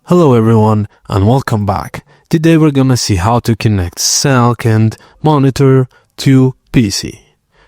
Hello everyone and welcome back. Today we're gonna see how to connect SAC and monitor to PC.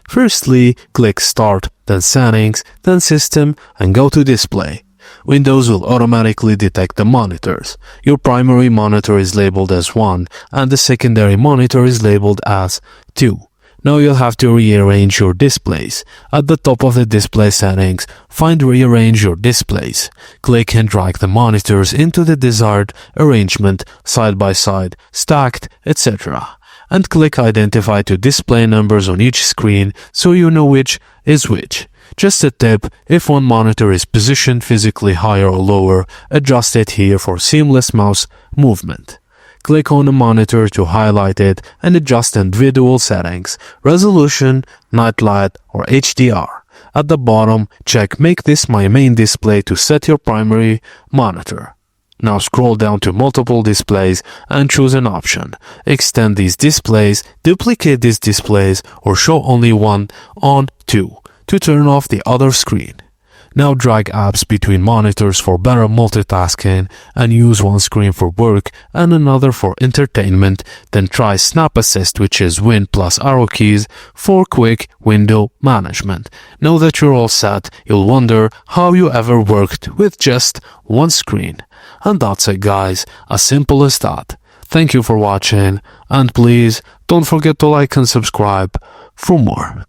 Firstly, click Start, then Settings, then System and go to Display. Windows will automatically detect the monitors. Your primary monitor is labeled as 1 and the secondary monitor is labeled as 2. Now you'll have to rearrange your displays. At the top of the display settings, find Rearrange your displays. Click and drag the monitors into the desired arrangement, side by side, stacked, etc. And click Identify to display numbers on each screen so you know which is which. Just a tip, if one monitor is positioned physically higher or lower, adjust it here for seamless mouse movement. Click on the monitor to highlight it and adjust individual settings, resolution, night light or HDR. At the bottom, check Make this my main display to set your primary monitor. Now scroll down to multiple displays and choose an option. Extend these displays, duplicate these displays or show only one on 2 to turn off the other screen. Now drag apps between monitors for better multitasking and use one screen for work and another for entertainment. Then try Snap Assist, which is Win plus arrow keys for quick window management. Now that you're all set, you'll wonder how you ever worked with just one screen. And that's it guys, as simple as that. Thank you for watching and please don't forget to like and subscribe for more.